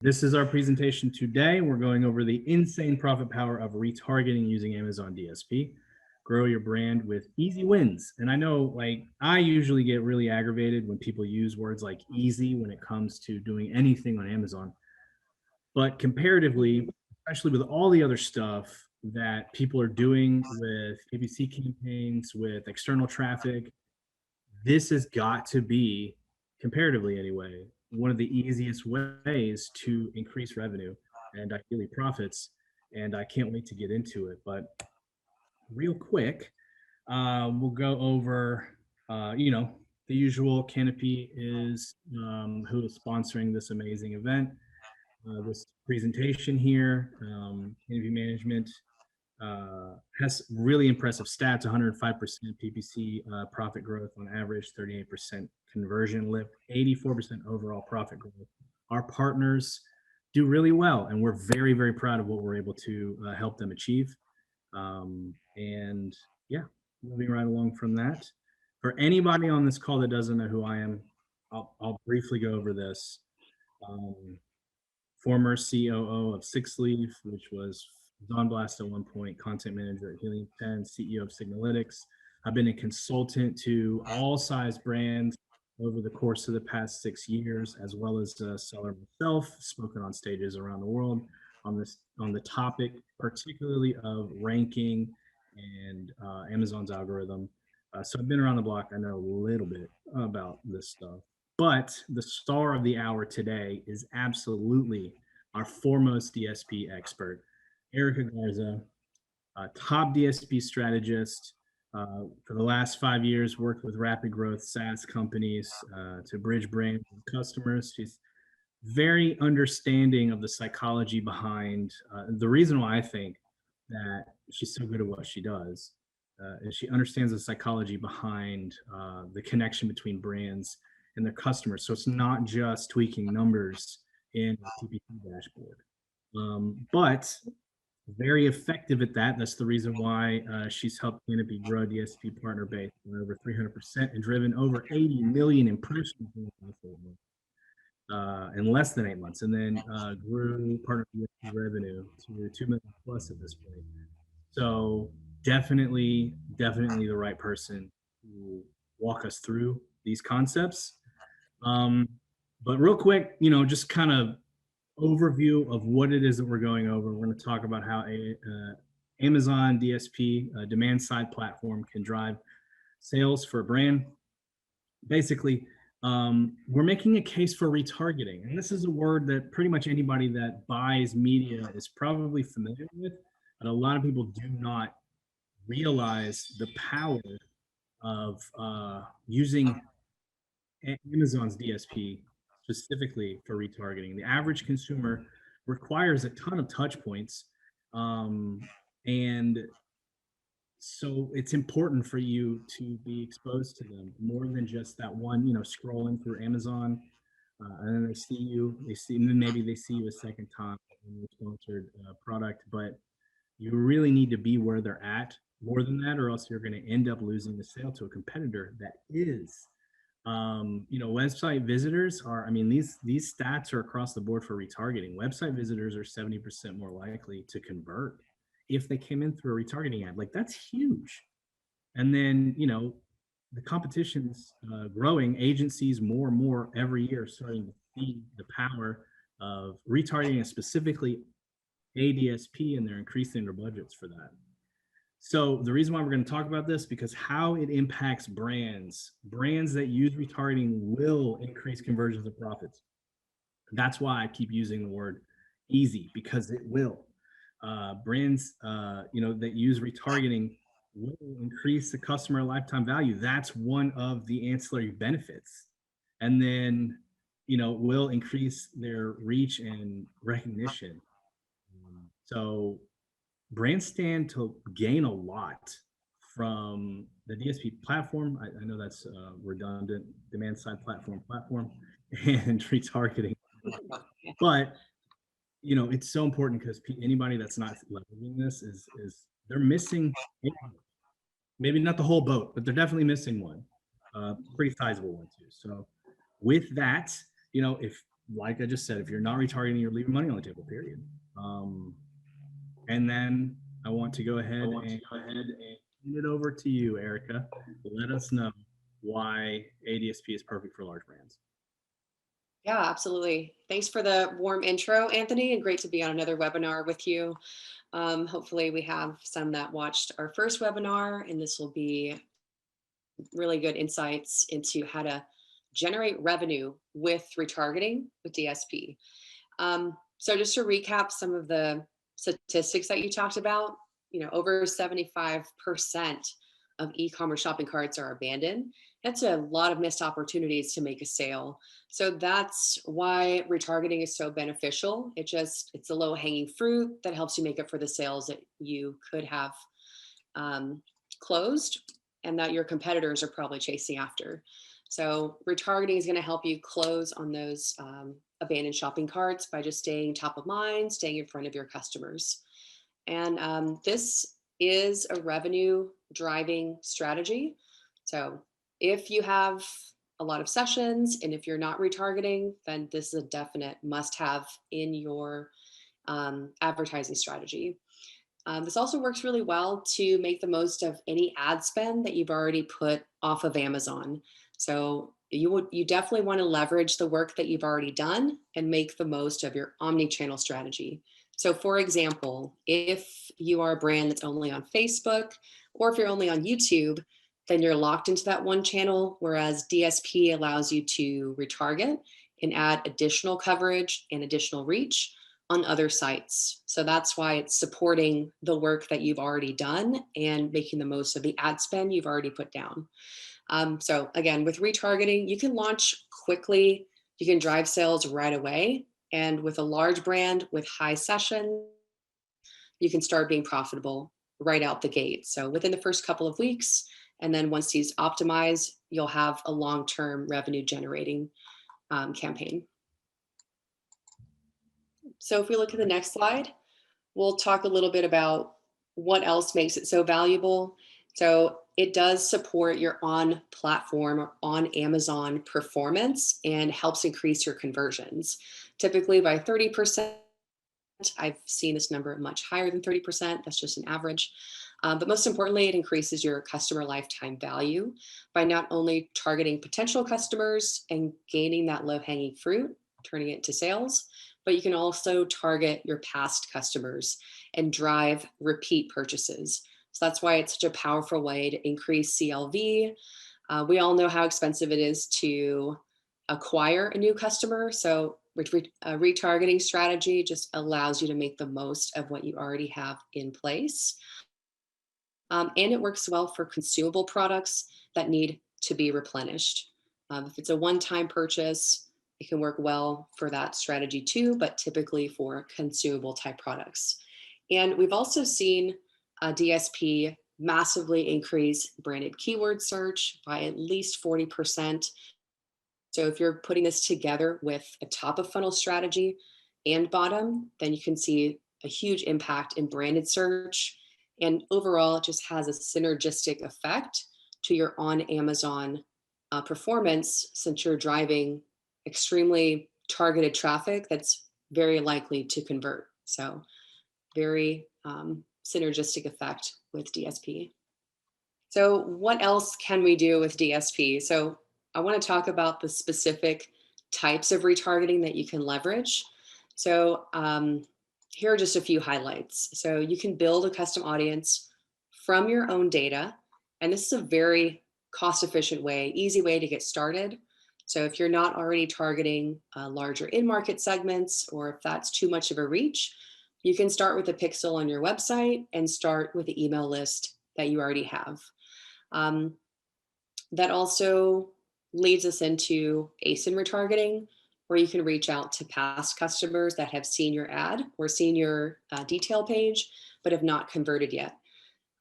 This is our presentation today. We're going over the insane profit power of retargeting using Amazon DSP. Grow your brand with easy wins. And I know, like, I usually get really aggravated when people use words like easy when it comes to doing anything on Amazon. But comparatively, especially with all the other stuff that people are doing with PPC campaigns, with external traffic, this has got to be, comparatively anyway, one of the easiest ways to increase revenue and ideally profits. And I can't wait to get into it. But real quick, we'll go over, the usual. Canopy is who is sponsoring this amazing event. This presentation here, Canopy Management has really impressive stats: 105% PPC profit growth on average, 38% conversion lift, 84% overall profit growth. Our partners do really well, and we're very, very proud of what we're able to help them achieve. And yeah, moving right along from that. For anybody on this call that doesn't know who I am, I'll briefly go over this. Former COO of Six Leaf, which was Don Blast at one point, content manager at Helium 10, CEO of Signalytics. I've been a consultant to all size brands over the course of the past 6 years, as well as a seller myself, spoken on stages around the world on the topic, particularly of ranking and Amazon's algorithm. So I've been around the block. I know a little bit about this stuff. But the star of the hour today is absolutely our foremost DSP expert, Erica Garza, a top DSP strategist. For the last 5 years, worked with rapid growth SaaS companies to bridge brands and customers. She's very understanding of the psychology behind the reason why I think that she's so good at what she does is she understands the psychology behind the connection between brands and their customers. So it's not just tweaking numbers in a PPC dashboard, but very effective at that. That's the reason why she's helped Canopy grow DSP partner base by over 300% and driven over 80 million impressions in less than 8 months, and then grew partner revenue to 2 million plus at this point. So definitely the right person to walk us through these concepts. But real quick, just kind of overview of what it is that we're going over. We're going to talk about how Amazon DSP, demand side platform, can drive sales for a brand. Basically, we're making a case for retargeting. And this is a word that pretty much anybody that buys media is probably familiar with, but a lot of people do not realize the power of using Amazon's DSP specifically for retargeting. The average consumer requires a ton of touch points. And so it's important for you to be exposed to them more than just that one, scrolling through Amazon. And then and then maybe they see you a second time in your sponsored product, but you really need to be where they're at more than that, or else you're going to end up losing the sale to a competitor that is. Website visitors are, these stats are across the board for retargeting. Website visitors are 70% more likely to convert if they came in through a retargeting ad. Like, that's huge. And then, the competition's growing. Agencies more and more every year starting to see the power of retargeting, and specifically ADSP, and they're increasing their budgets for that. So the reason why we're going to talk about this, because how it impacts brands that use retargeting will increase conversions and profits. That's why I keep using the word easy, because it will. Brands, that use retargeting will increase the customer lifetime value. That's one of the ancillary benefits. And then, will increase their reach and recognition. So brands stand to gain a lot from the DSP platform. I know that's redundant, demand side platform, and retargeting. But, it's so important because anybody that's not leveraging this is they're missing, maybe not the whole boat, but they're definitely missing one, pretty sizable one too. So with that, if like I just said, if you're not retargeting, you're leaving money on the table, period. And then I want to go ahead and hand it over to you, Erica. Let us know why ADSP is perfect for large brands. Yeah, absolutely. Thanks for the warm intro, Anthony, and great to be on another webinar with you. Hopefully we have some that watched our first webinar, and this will be really good insights into how to generate revenue with retargeting with DSP. So just to recap some of the statistics that you talked about, over 75% of e-commerce shopping carts are abandoned. That's a lot of missed opportunities to make a sale. So that's why retargeting is so beneficial. It's a low hanging fruit that helps you make up for the sales that you could have closed and that your competitors are probably chasing after. So retargeting is going to help you close on those abandoned shopping carts by just staying top of mind, staying in front of your customers. And this is a revenue driving strategy. So if you have a lot of sessions and if you're not retargeting, then this is a definite must have in your advertising strategy. This also works really well to make the most of any ad spend that you've already put off of Amazon. So you definitely want to leverage the work that you've already done and make the most of your omni-channel strategy. So for example, if you are a brand that's only on Facebook, or if you're only on YouTube, then you're locked into that one channel, whereas DSP allows you to retarget and add additional coverage and additional reach on other sites. So that's why it's supporting the work that you've already done and making the most of the ad spend you've already put down. So again, with retargeting, you can launch quickly, you can drive sales right away. And with a large brand with high session, you can start being profitable right out the gate. So within the first couple of weeks, and then once these optimize, you'll have a long-term revenue generating campaign. So if we look at the next slide, we'll talk a little bit about what else makes it so valuable. So it does support your on platform or on Amazon performance and helps increase your conversions, typically by 30%. I've seen this number much higher than 30%. That's just an average. But most importantly, it increases your customer lifetime value by not only targeting potential customers and gaining that low hanging fruit, turning it into sales, but you can also target your past customers and drive repeat purchases. So that's why it's such a powerful way to increase CLV. We all know how expensive it is to acquire a new customer. So a retargeting strategy just allows you to make the most of what you already have in place. And it works well for consumable products that need to be replenished. If it's a one-time purchase, it can work well for that strategy too, but typically for consumable type products. And we've also seen DSP massively increase branded keyword search by at least 40%. So if you're putting this together with a top of funnel strategy and bottom, then you can see a huge impact in branded search. And overall, it just has a synergistic effect to your on Amazon performance, since you're driving extremely targeted traffic that's very likely to convert. So very synergistic effect with DSP. So what else can we do with DSP? So I want to talk about the specific types of retargeting that you can leverage. So here are just a few highlights. So you can build a custom audience from your own data. And this is a very cost-efficient way, easy way to get started. So if you're not already targeting larger in-market segments, or if that's too much of a reach, you can start with a pixel on your website and start with the email list that you already have. That also leads us into ASIN retargeting, where you can reach out to past customers that have seen your ad or seen your detail page, but have not converted yet.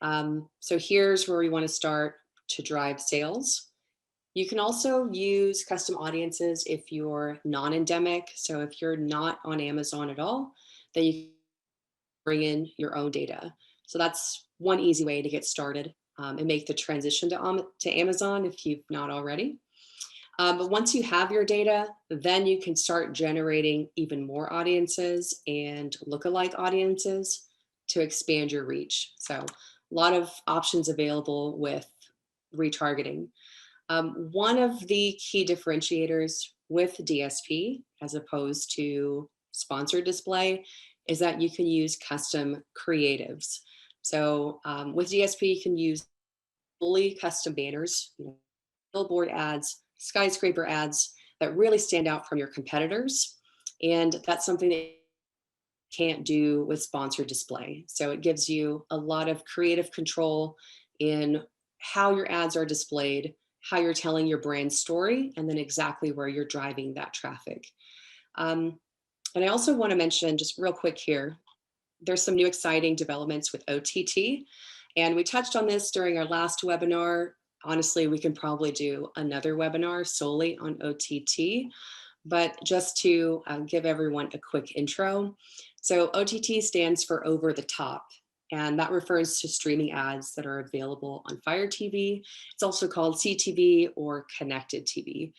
So here's where we want to start to drive sales. You can also use custom audiences if you're non-endemic. So if you're not on Amazon at all, then you can bring in your own data. So that's one easy way to get started and make the transition to Amazon if you've not already. But once you have your data, then you can start generating even more audiences and lookalike audiences to expand your reach. So a lot of options available with retargeting. One of the key differentiators with DSP, as opposed to sponsored display, is that you can use custom creatives. So with DSP, you can use fully custom banners, billboard ads, skyscraper ads that really stand out from your competitors. And that's something that you can't do with sponsored display. So it gives you a lot of creative control in how your ads are displayed, how you're telling your brand story, and then exactly where you're driving that traffic. And I also want to mention just real quick here, there's some new exciting developments with OTT. And we touched on this during our last webinar. Honestly, we can probably do another webinar solely on OTT, but just to give everyone a quick intro. So OTT stands for over the top, and that refers to streaming ads that are available on Fire TV. It's also called CTV or connected TV.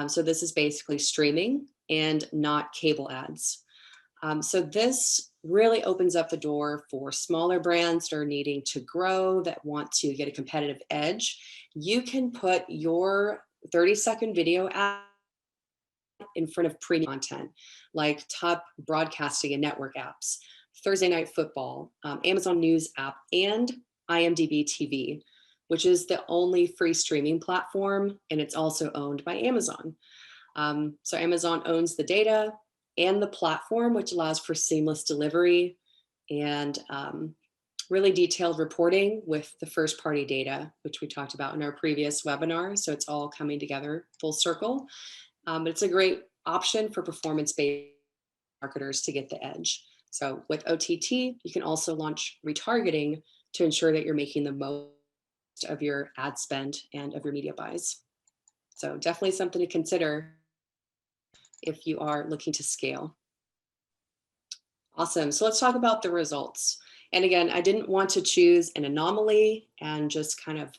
So this is basically streaming and not cable ads. So this really opens up the door for smaller brands that are needing to grow, that want to get a competitive edge. You can put your 30-second video ad in front of premium content like top broadcasting and network apps, Thursday Night Football, Amazon News app, and IMDb TV, which is the only free streaming platform, and it's also owned by Amazon. So Amazon owns the data and the platform, which allows for seamless delivery and really detailed reporting with the first party data, which we talked about in our previous webinar. So it's all coming together full circle. But it's a great option for performance-based marketers to get the edge. So with OTT, you can also launch retargeting to ensure that you're making the most of your ad spend and of your media buys. So definitely something to consider if you are looking to scale. Awesome. So let's talk about the results. And again, I didn't want to choose an anomaly and just kind of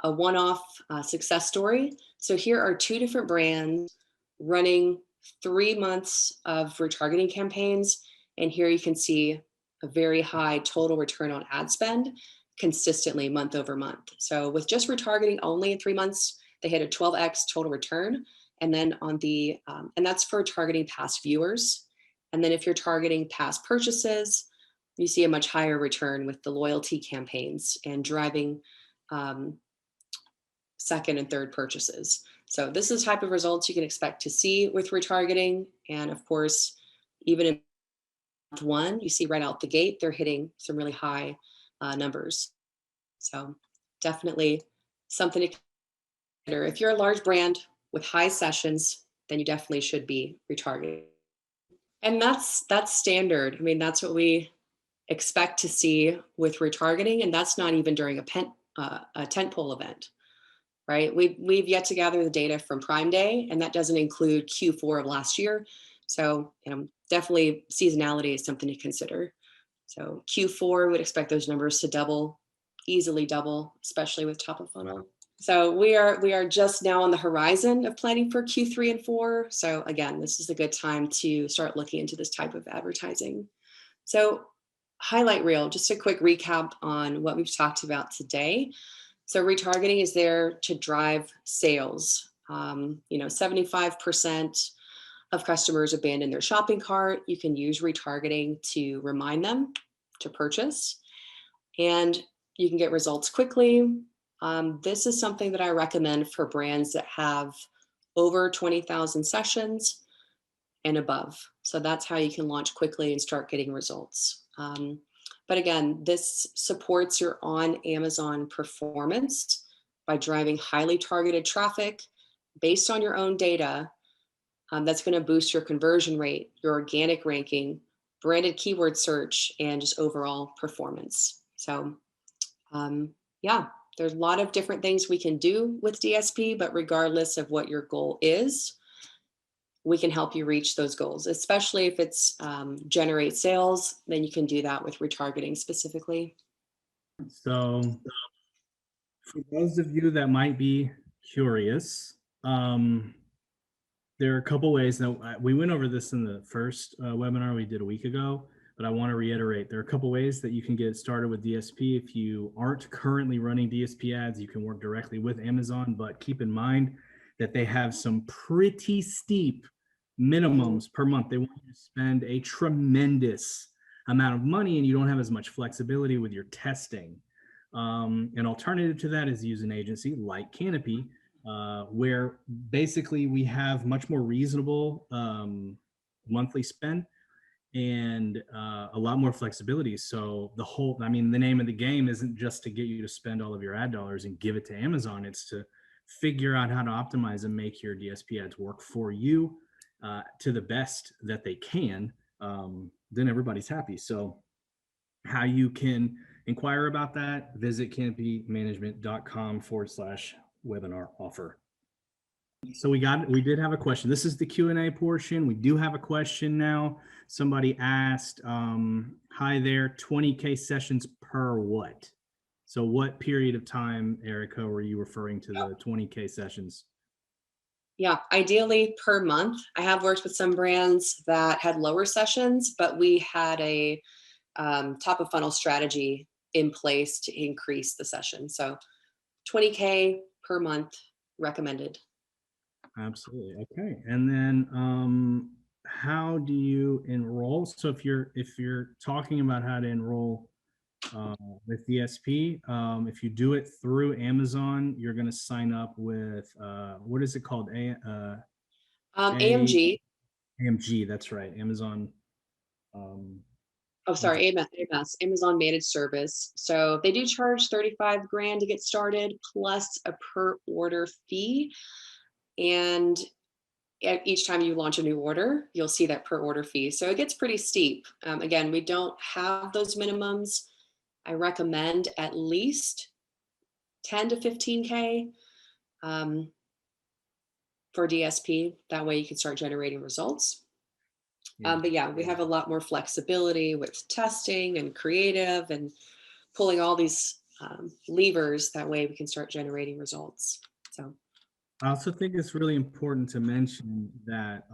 a one-off success story. So here are two different brands running 3 months of retargeting campaigns. And here you can see a very high total return on ad spend consistently month over month. So with just retargeting only in 3 months, they hit a 12x total return. And then on the, and that's for targeting past viewers. And then if you're targeting past purchases, you see a much higher return with the loyalty campaigns and driving second and third purchases. So this is the type of results you can expect to see with retargeting. And of course, even in month one, you see right out the gate, they're hitting some really high numbers. So definitely something to consider. If you're a large brand with high sessions, then you definitely should be retargeting. And that's standard. I mean, that's what we expect to see with retargeting, and that's not even during a tentpole event, right? We've yet to gather the data from Prime Day, and that doesn't include Q4 of last year. So definitely seasonality is something to consider. So Q4 would expect those numbers to double, easily double, especially with top of funnel. So we are just now on the horizon of planning for Q3 and 4. So again, this is a good time to start looking into this type of advertising. So highlight reel, just a quick recap on what we've talked about today. So retargeting is there to drive sales. 75% of customers abandon their shopping cart. You can use retargeting to remind them to purchase, and you can get results quickly. This is something that I recommend for brands that have over 20,000 sessions and above. So that's how you can launch quickly and start getting results. But again, this supports your on Amazon performance by driving highly targeted traffic based on your own data. That's going to boost your conversion rate, your organic ranking, branded keyword search, and just overall performance. So yeah, there's a lot of different things we can do with DSP, but regardless of what your goal is, we can help you reach those goals, especially if it's generate sales, then you can do that with retargeting specifically. So for those of you that might be curious, There are a couple ways. Now, we went over this in the first webinar we did a week ago, but I want to reiterate, there are a couple ways that you can get started with DSP. If you aren't currently running DSP ads, you can work directly with Amazon, but keep in mind that they have some pretty steep minimums per month. They want you to spend a tremendous amount of money, and you don't have as much flexibility with your testing. An alternative to that is use an agency like Canopy, where basically we have much more reasonable monthly spend and a lot more flexibility. So the name of the game isn't just to get you to spend all of your ad dollars and give it to Amazon. It's to figure out how to optimize and make your DSP ads work for you to the best that they can. Then everybody's happy. So how you can inquire about that, visit canopymanagement.com/webinar offer. So we did have a question. This is the Q&A portion. We do have a question now. Somebody asked, hi there, 20K sessions per what? So what period of time, Erica, were you referring to the 20K sessions? Yeah, ideally per month. I have worked with some brands that had lower sessions, but we had a top of funnel strategy in place to increase the session. So 20K per month recommended. Absolutely. Okay. And then how do you enroll? So if you're talking about how to enroll with DSP, if you do it through Amazon, you're going to sign up with what is it called? AMG. AMG. That's right. Amazon. Oh, sorry, AMS, Amazon Managed Service. So they do charge 35 grand to get started, plus a per order fee. And each time you launch a new order, you'll see that per order fee. So it gets pretty steep. Again, we don't have those minimums. I recommend at least 10 to 15K for DSP. That way you can start generating results. But yeah, we have a lot more flexibility with testing and creative and pulling all these levers. That way we can start generating results. So I also think it's really important to mention that,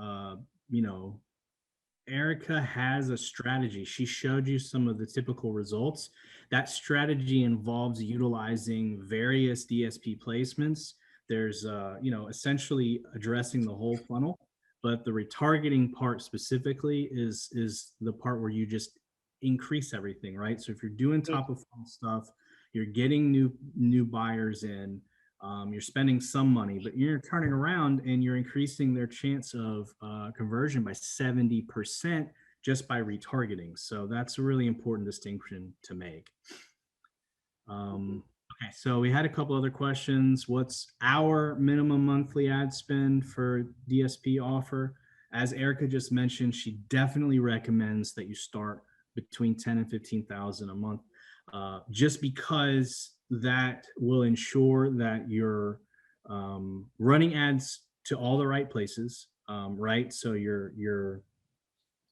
Erica has a strategy. She showed you some of the typical results. That strategy involves utilizing various DSP placements. There's, essentially addressing the whole funnel, but the retargeting part specifically is the part where you just increase everything, right? So if you're doing top of funnel stuff, you're getting new buyers in. You're spending some money, but you're turning around and you're increasing their chance of conversion by 70% just by retargeting. So that's a really important distinction to make. Okay, so we had a couple other questions. What's our minimum monthly ad spend for DSP offer? As Erica just mentioned, she definitely recommends that you start between 10 and 15,000 a month, just because that will ensure that you're running ads to all the right places, right? So you're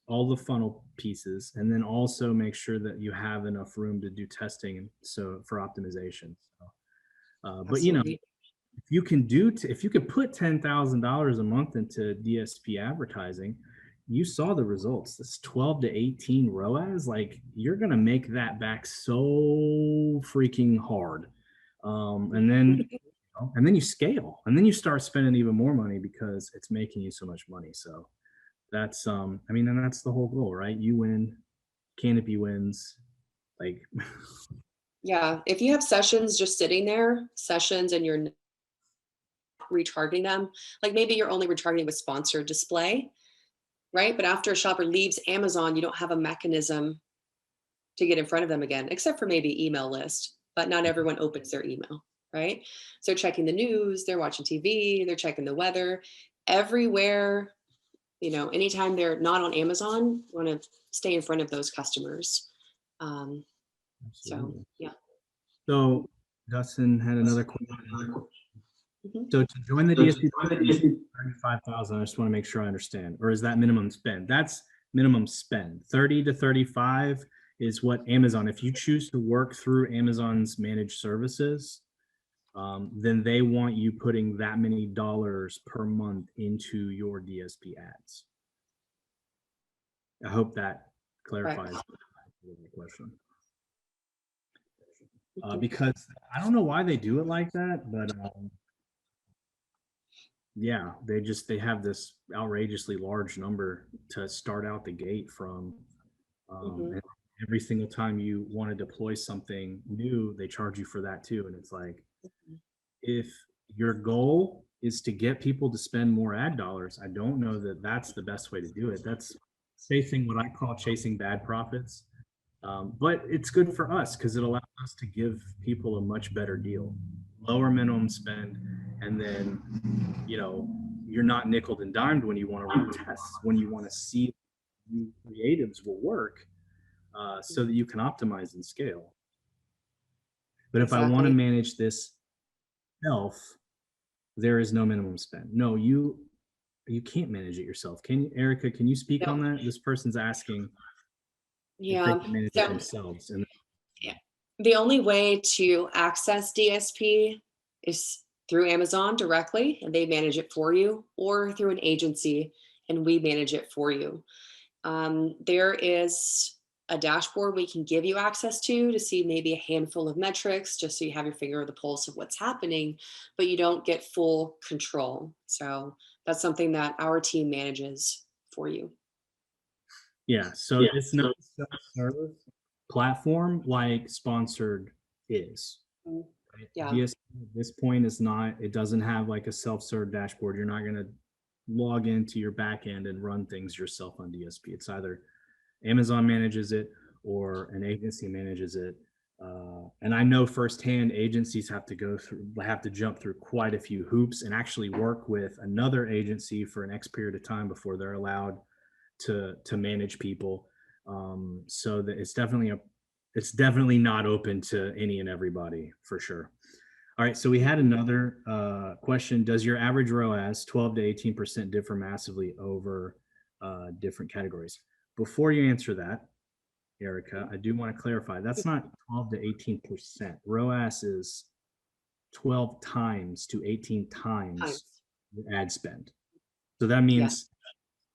all the funnel pieces, and then also make sure that you have enough room to do testing, and so for optimization. So, but if you can if you could put $10,000 a month into DSP advertising, you saw the results. This 12 to 18 ROAS, like you're gonna make that back so freaking hard. And then you scale, and then you start spending even more money because it's making you so much money. So that's and that's the whole goal, right? You win, Canopy wins. Like yeah, if you have sessions just sitting there, and you're retargeting them, like maybe you're only retargeting with sponsored display, right? But after a shopper leaves Amazon, you don't have a mechanism to get in front of them again, except for maybe email list, but not everyone opens their email, right? So checking the news, they're watching TV, they're checking the weather, everywhere, anytime they're not on Amazon, want to stay in front of those customers. So, yeah. So Dustin had another question. So to join the DSP, 35,000. I just want to make sure I understand. Or is that minimum spend? That's minimum spend. 30 to 35 is what Amazon. If you choose to work through Amazon's managed services, then they want you putting that many dollars per month into your DSP ads. I hope that clarifies the question. Because I don't know why they do it like that, but yeah, they have this outrageously large number to start out the gate from. And every single time you want to deploy something new, they charge you for that too. And it's like, if your goal is to get people to spend more ad dollars, I don't know that that's the best way to do it. That's chasing what I call chasing bad profits. But it's good for us because it allows us to give people a much better deal, lower minimum spend, and then, you know, you're not nickel and dimed when you want to run tests, when you want to see new creatives will work, so that you can optimize and scale. But if I want to manage this self, there is no minimum spend. No, you can't manage it yourself. Can you, Erica? Can you speak on that? This person's asking if they can manage it themselves. And the only way to access DSP is through Amazon directly, and they manage it for you, or through an agency and we manage it for you. There is a dashboard we can give you access to see maybe a handful of metrics, just so you have your finger on the pulse of what's happening, but you don't get full control. So that's something that our team manages for you. Yeah, so it's not a self-serve platform like Sponsored is. Right? Yeah. DSP at this point is not, it doesn't have like a self-serve dashboard. You're not going to log into your backend and run things yourself on DSP. It's either Amazon manages it or an agency manages it. And I know firsthand agencies have to jump through quite a few hoops and actually work with another agency for an X period of time before they're allowed to manage people. So that it's definitely not open to any and everybody, for sure. All right, so we had another question. Does your average ROAS 12 to 18% differ massively over different categories? Before you answer that, Erica, I do want to clarify, that's not 12 to 18%. ROAS is 12 times to 18 times your ad spend. So that means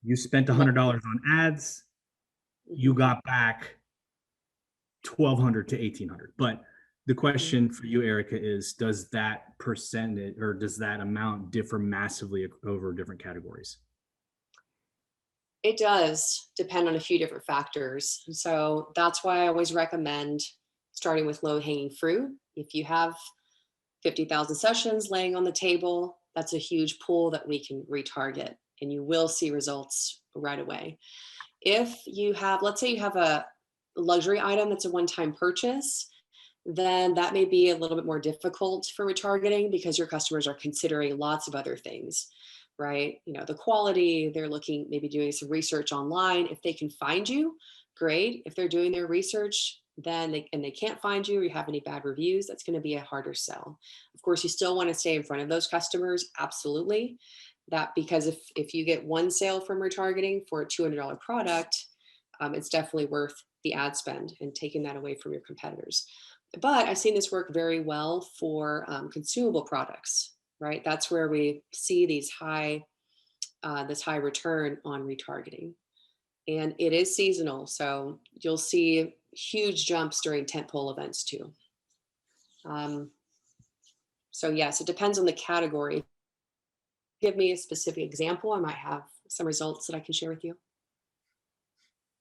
you spent $100 on ads, you got back $1,200 to $1,800. But the question for you, Erica, is does that percentage or does that amount differ massively over different categories? It does depend on a few different factors. So that's why I always recommend starting with low-hanging fruit. If you have 50,000 sessions laying on the table, that's a huge pool that we can retarget, and you will see results right away. If you have, let's say you have a luxury item that's a one-time purchase, then that may be a little bit more difficult for retargeting because your customers are considering lots of other things, right? You know, the quality, they're looking, maybe doing some research online. If they can find you, great. If they're doing their research, then they can't find you or you have any bad reviews, that's going to be a harder sell. Of course, you still want to stay in front of those customers, absolutely. That because if you get one sale from retargeting for a $200 product, it's definitely worth the ad spend and taking that away from your competitors. But I've seen this work very well for consumable products, right? That's where we see these this high return on retargeting. And it is seasonal, so you'll see huge jumps during tentpole events too. So yes, it depends on the category. Give me a specific example. I might have some results that I can share with you.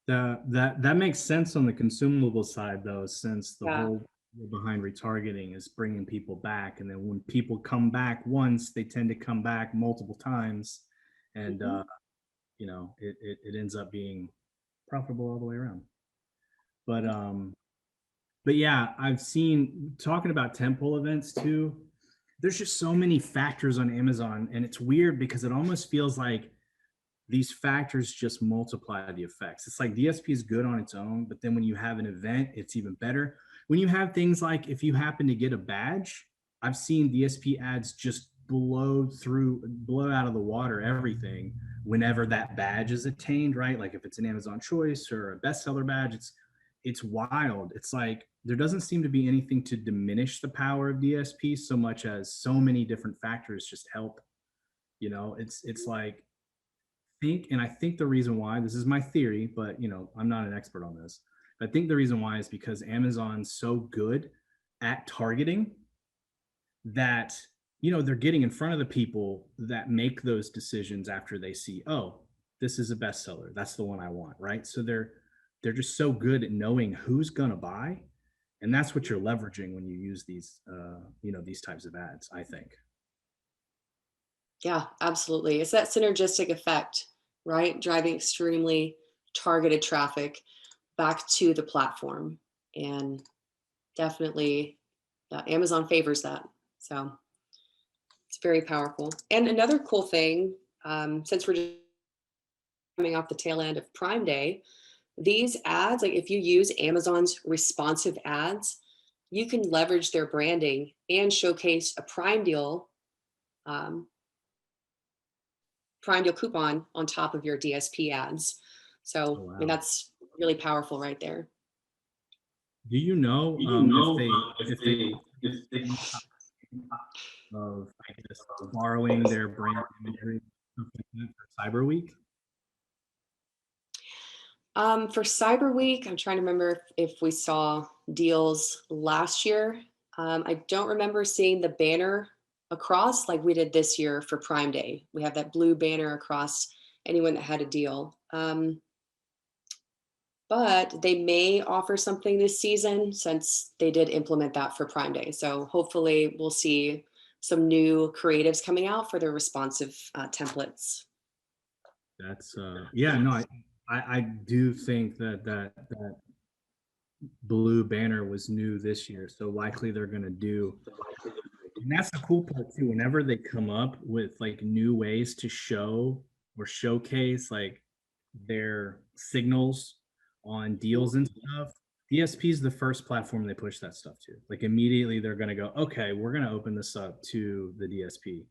That makes sense on the consumable side, though, since the whole behind retargeting is bringing people back, and then when people come back once, they tend to come back multiple times, and you know, it ends up being profitable all the way around. But yeah, I've seen, talking about tentpole events too, there's just so many factors on Amazon, and it's weird because it almost feels like these factors just multiply the effects. It's like DSP is good on its own, but then when you have an event, it's even better. When you have things like, if you happen to get a badge, I've seen DSP ads just blow out of the water everything whenever that badge is attained, right? Like if it's an Amazon choice or a bestseller badge, it's wild. It's like there doesn't seem to be anything to diminish the power of DSP so much as so many different factors just help. You know, it's like and I think the reason why, this is my theory, but you know, I'm not an expert on this. I think the reason why is because Amazon's so good at targeting that, you know, they're getting in front of the people that make those decisions after they see, oh, this is a bestseller, that's the one I want, right? So they're just so good at knowing who's going to buy, and that's what you're leveraging when you use these you know, these types of ads, I think. Yeah, absolutely. It's that synergistic effect, right? Driving extremely targeted traffic back to the platform. And definitely, Amazon favors that. So it's very powerful. And another cool thing, since we're just coming off the tail end of Prime Day, these ads, like if you use Amazon's responsive ads, you can leverage their branding and showcase a um, Prime deal coupon on top of your DSP ads. Oh, So, I mean, wow. that's really powerful right there. Do you know if they if they of, I guess, borrowing their brand imagery for Cyber Week? For Cyber Week, I'm trying to remember if we saw deals last year. I don't remember seeing the banner across like we did this year for Prime Day. We have that blue banner across anyone that had a deal. But they may offer something this season since they did implement that for Prime Day. So hopefully we'll see some new creatives coming out for their responsive templates. That's yeah, no, I do think that blue banner was new this year, so likely they're gonna do, and that's the cool part too. Whenever they come up with like new ways to show or showcase like their signals on deals and stuff, DSP is the first platform they push that stuff to. Like immediately they're gonna go, okay, we're gonna open this up to the DSP,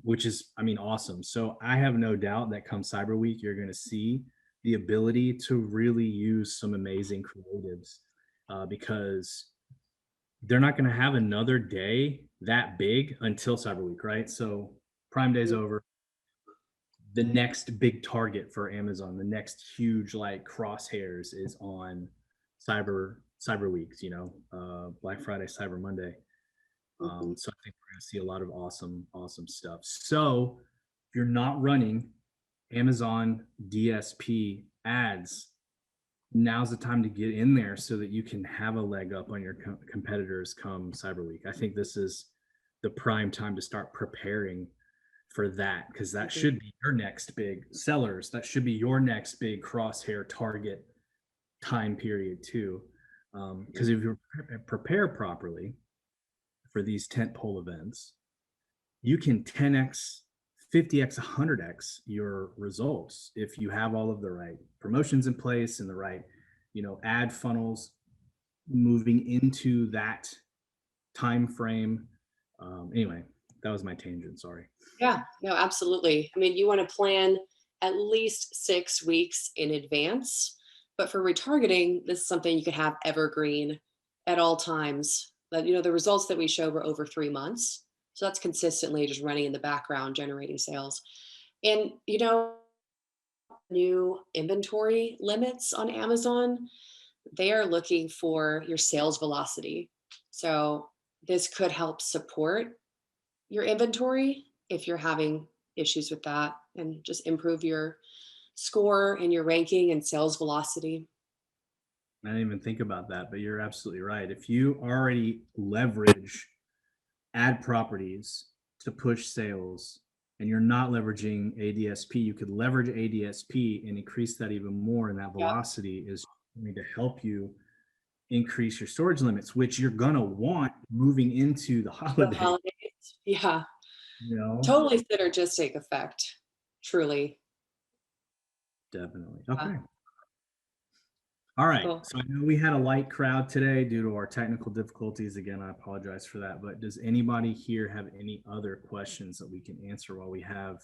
which is, I mean, awesome. So I have no doubt that come Cyber Week, you're going to see the ability to really use some amazing creatives because they're not going to have another day that big until Cyber Week, right? So Prime Day's over. The next big target for Amazon, the next huge like crosshairs is on Cyber Weeks, you know, Black Friday, Cyber Monday. So I think we're going to see a lot of awesome stuff. So if you're not running Amazon DSP ads, now's the time to get in there so that you can have a leg up on your competitors come Cyber Week. I think this is the prime time to start preparing for that, because that should be your next big sellers. That should be your next big crosshair target time period too. Because if you prepare properly for these tentpole events, you can 10x, 50x, 100x your results if you have all of the right promotions in place and the right, you know, ad funnels moving into that time frame. Anyway, that was my tangent. Sorry. Yeah, no, absolutely. I mean, you want to plan at least 6 weeks in advance. But for retargeting, this is something you could have evergreen at all times. But, you know, the results that we show were over 3 months. So that's consistently just running in the background, generating sales. And, you know, new inventory limits on Amazon, they are looking for your sales velocity. So this could help support your inventory if you're having issues with that, and just improve your score and your ranking and sales velocity. I didn't even think about that, but you're absolutely right. If you already leverage ad properties to push sales and you're not leveraging ADSP, you could leverage ADSP and increase that even more. And that Yeah. velocity is going to help you increase your storage limits, which you're going to want moving into the holidays. Yeah, You know, totally synergistic effect. Truly. definitely. Okay. All right. Cool. So I know we had a light crowd today due to our technical difficulties. Again, I apologize for that. But does anybody here have any other questions that we can answer while we have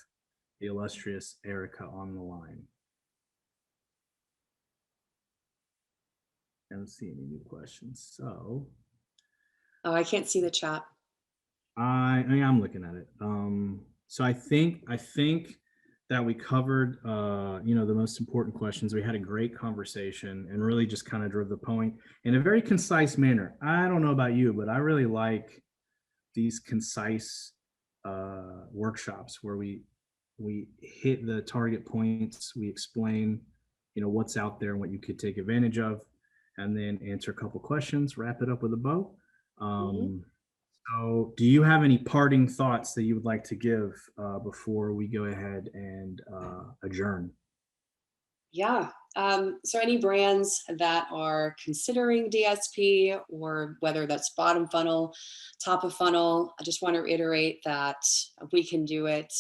the illustrious Erica on the line? I don't see any new questions. So Oh, I can't see the chat. I'm looking at it. So I think that we covered the most important questions. We had a great conversation and really just kind of drove the point in a very concise manner. I don't know about you, but I really like these concise workshops where we hit the target points, we explain what's out there and what you could take advantage of, and then answer a couple questions, wrap it up with a bow. So do you have any parting thoughts that you would like to give before we go ahead and adjourn? Yeah. So any brands that are considering DSP, or whether that's bottom funnel, top of funnel, I just want to reiterate that we can do it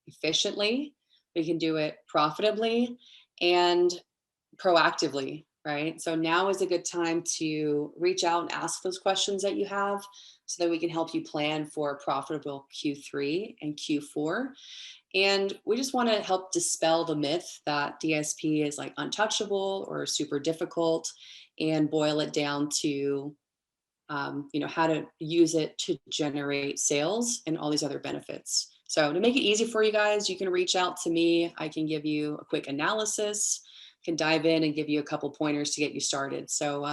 efficiently, we can do it profitably, and proactively, right? So now is a good time to reach out and ask those questions that you have so that we can help you plan for a profitable Q3 and Q4. And we just want to help dispel the myth that DSP is like untouchable or super difficult, and boil it down to how to use it to generate sales and all these other benefits. So to make it easy for you guys, you can reach out to me. I can give you a quick analysis, can dive in and give you a couple pointers to get you started. So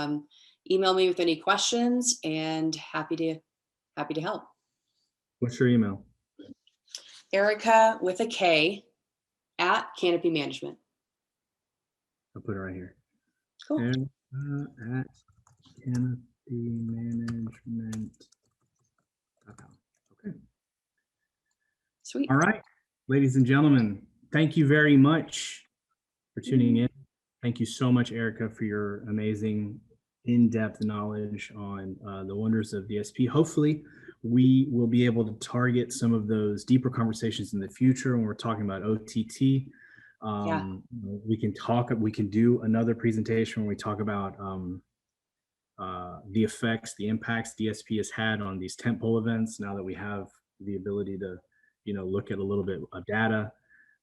email me with any questions, and happy to help. What's your email? Erica with a K at Canopy Management. I'll put it right here. Cool. At canopymanagement.com. Okay. Sweet. All right, ladies and gentlemen, thank you very much for tuning in. Thank you so much, Erica, for your amazing in-depth knowledge on the wonders of DSP. Hopefully, we will be able to target some of those deeper conversations in the future when we're talking about OTT. We can do another presentation where we talk about the effects, the impacts DSP has had on these tentpole events. Now that we have the ability to, look at a little bit of data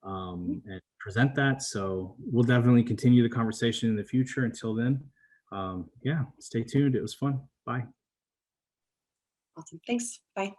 and present that. So we'll definitely continue the conversation in the future. Until then, stay tuned. It was fun. Bye. Awesome. Thanks. Bye.